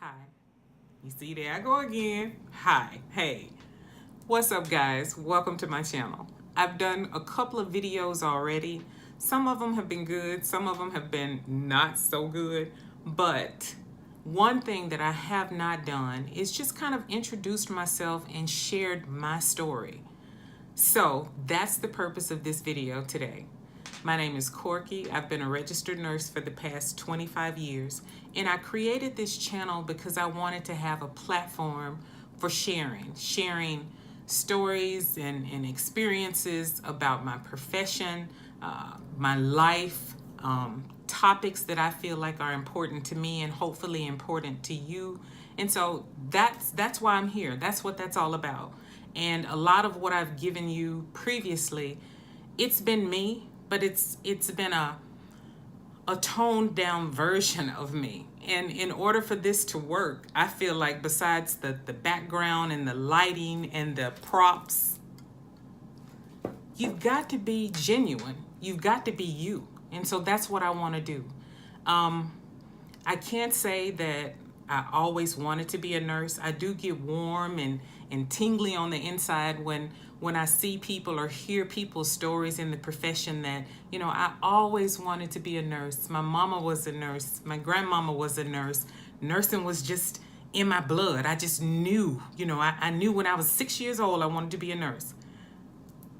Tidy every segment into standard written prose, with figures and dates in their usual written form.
Hi. You see, there I go again. Hi. Hey. What's up, guys? Welcome to my channel. I've done a couple of videos already. Some of them have been good, some of them have been not so good. But one thing that I have not done is just kind of introduced myself and shared my story. So that's the purpose of this video today. My name is Corky. I've been a registered nurse for the past 25 years, and I created this channel because I wanted to have a platform for sharing stories and experiences about my profession, my life, topics that I feel like are important to me and hopefully important to you. And so that's why I'm here. That's what that's all about. And a lot of what I've given you previously, it's been me, but it's been a toned down version of me. And in order for this to work, I feel like besides the background and the lighting and the props, you've got to be genuine. You've got to be you. And so that's what I want to do. I can't say that I always wanted to be a nurse. I do get warm and tingly on the inside when I see people or hear people's stories in the profession that, I always wanted to be a nurse. My mama was a nurse. My grandmama was a nurse. Nursing was just in my blood. I just knew, I knew when I was 6 years old I wanted to be a nurse.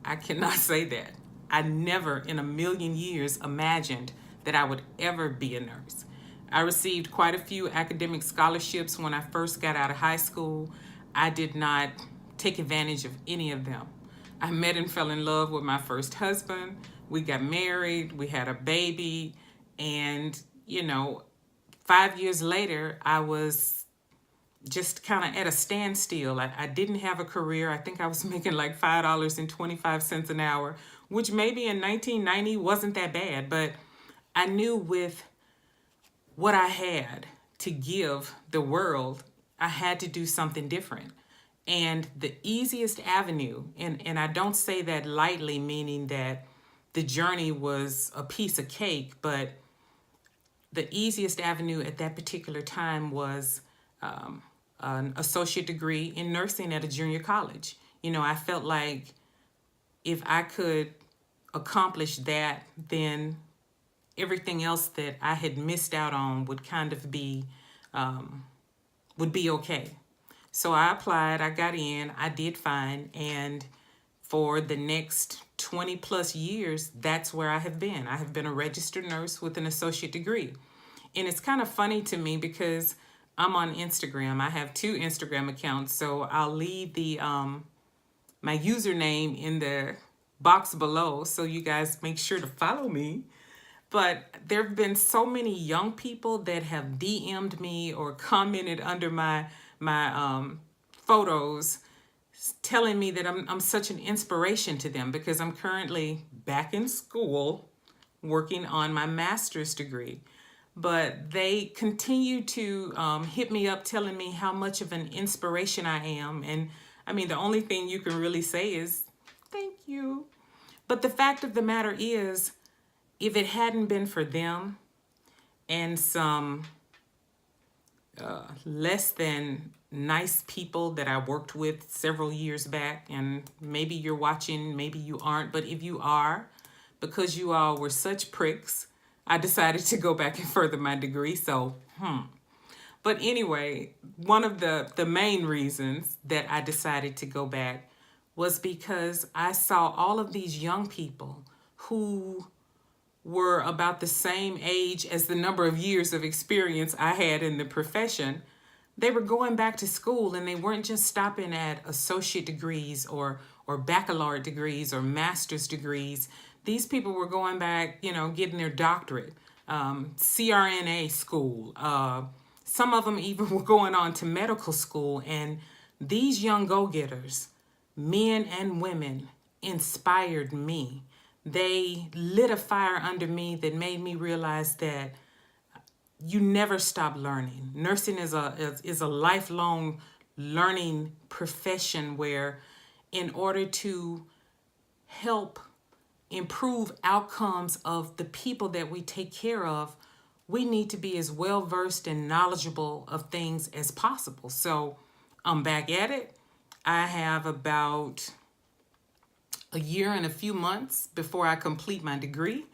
I cannot say that. I never in a million years imagined that I would ever be a nurse. I received quite a few academic scholarships when I first got out of high school. I did not take advantage of any of them. I met and fell in love with my first husband. We got married, we had a baby, and 5 years later, I was just kind of at a standstill. I didn't have a career. I think I was making like $5.25 an hour, which maybe in 1990 wasn't that bad, but I knew with what I had to give the world, I had to do something different. And the easiest avenue, and I don't say that lightly, meaning that the journey was a piece of cake, but the easiest avenue at that particular time was an associate degree in nursing at a junior college. I felt like if I could accomplish that, then everything else that I had missed out on would kind of be would be okay. So I applied, I got in, I did fine, and for the next 20 plus years, that's where I have been. I have been a registered nurse with an associate degree. And it's kind of funny to me because I'm on Instagram. I have two Instagram accounts, so I'll leave the my username in the box below so you guys make sure to follow me. But there have been so many young people that have DM'd me or commented under my photos telling me that I'm such an inspiration to them because I'm currently back in school working on my master's degree. But they continue to hit me up telling me how much of an inspiration I am. And I mean, the only thing you can really say is thank you. But the fact of the matter is, if it hadn't been for them and some less than nice people that I worked with several years back, and maybe you're watching, maybe you aren't, but if you are, because you all were such pricks, I decided to go back and further my degree. So, But anyway, one of the main reasons that I decided to go back was because I saw all of these young people who were about the same age as the number of years of experience I had in the profession. They were going back to school and they weren't just stopping at associate degrees or baccalaureate degrees or master's degrees. These people were going back, getting their doctorate, CRNA school. Some of them even were going on to medical school. And these young go-getters, men and women, inspired me. They lit a fire under me that made me realize that you never stop learning. Nursing is a lifelong learning profession where in order to help improve outcomes of the people that we take care of, we need to be as well versed and knowledgeable of things as possible. So I'm back at it. I have about a year and a few months before I complete my degree.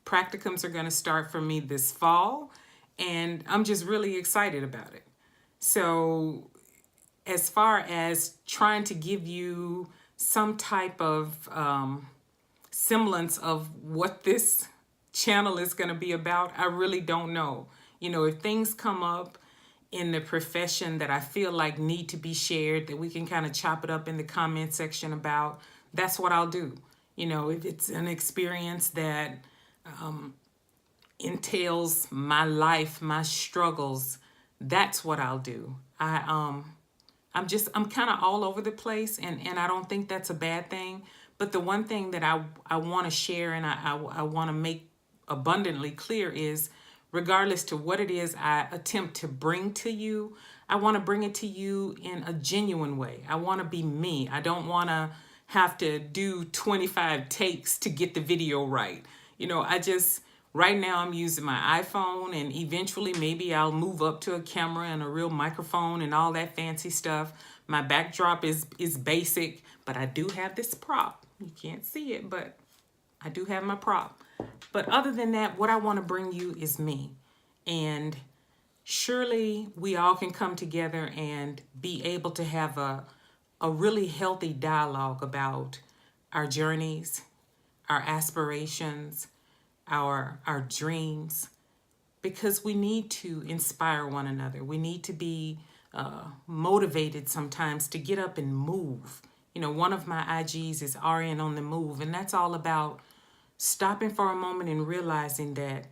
Practicums are going to start for me this fall, and I'm just really excited about it. So as far as trying to give you some type of semblance of what this channel is going to be about, I really don't know. You know, if things come up in the profession that I feel like need to be shared, that we can kind of chop it up in the comment section about, that's what I'll do. You know, if it's an experience that entails my life, my struggles, that's what I'll do. I'm kind of all over the place, and I don't think that's a bad thing. But the one thing that I want to share, and I want to make abundantly clear, is regardless to what it is I attempt to bring to you, I want to bring it to you in a genuine way. I want to be me. I don't want to have to do 25 takes to get the video right. You know, right now I'm using my iPhone, and eventually maybe I'll move up to a camera and a real microphone and all that fancy stuff. My backdrop is basic, but I do have this prop. You can't see it, but I do have my prop. But other than that, what I want to bring you is me. And surely we all can come together and be able to have a really healthy dialogue about our journeys, our aspirations, our dreams, because we need to inspire one another. We need to be motivated sometimes to get up and move. You know, one of my IGs is RN on the Move, and that's all about stopping for a moment and realizing that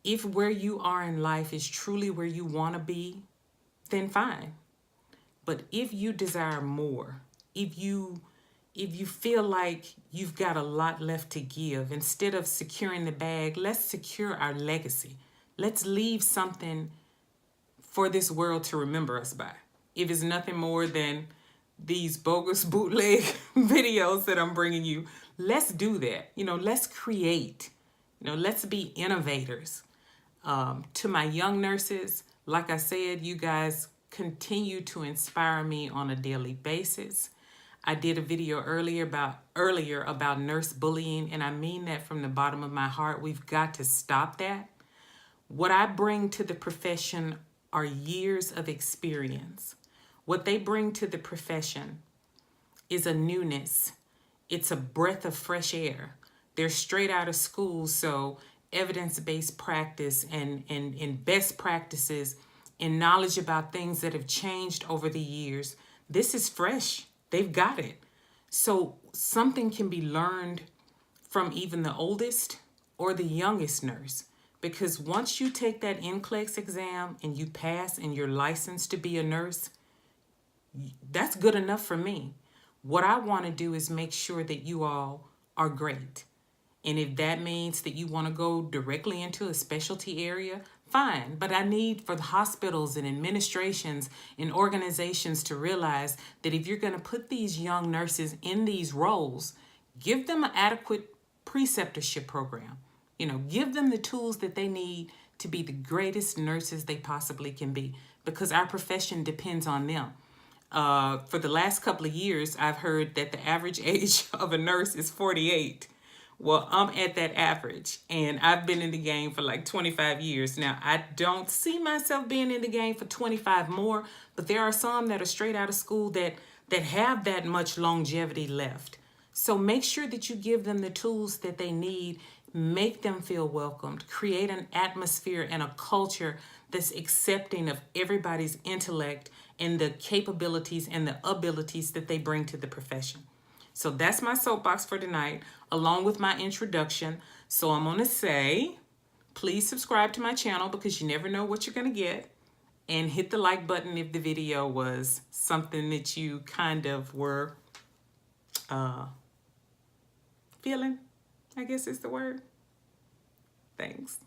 if where you are in life is truly where you want to be, then fine. But if you desire more, if you feel like you've got a lot left to give, instead of securing the bag, let's secure our legacy. Let's leave something for this world to remember us by. If it's nothing more than these bogus bootleg videos that I'm bringing you, let's do that. You know, let's create. You know, let's be innovators. To my young nurses, like I said, you guys continue to inspire me on a daily basis. I did a video earlier about nurse bullying, and I mean that from the bottom of my heart. We've got to stop that. What I bring to the profession are years of experience. What they bring to the profession is a newness. It's a breath of fresh air. They're straight out of school, so evidence-based practice and best practices and knowledge about things that have changed over the years. This is fresh. They've got it. So something can be learned from even the oldest or the youngest nurse. Because once you take that NCLEX exam and you pass and you're licensed to be a nurse, that's good enough for me. What I want to do is make sure that you all are great. And if that means that you want to go directly into a specialty area, fine. But I need for the hospitals and administrations and organizations to realize that if you're going to put these young nurses in these roles, give them an adequate preceptorship program. You know, give them the tools that they need to be the greatest nurses they possibly can be, because our profession depends on them. For the last couple of years, I've heard that the average age of a nurse is 48. Well, I'm at that average, and I've been in the game for like 25 years. Now, I don't see myself being in the game for 25 more, but there are some that are straight out of school that have that much longevity left. So make sure that you give them the tools that they need, make them feel welcomed, create an atmosphere and a culture that's accepting of everybody's intellect and the capabilities and the abilities that they bring to the profession. So that's my soapbox for tonight, along with my introduction. So I'm going to say, please subscribe to my channel, because you never know what you're going to get. And hit the like button if the video was something that you kind of were feeling, I guess is the word. Thanks.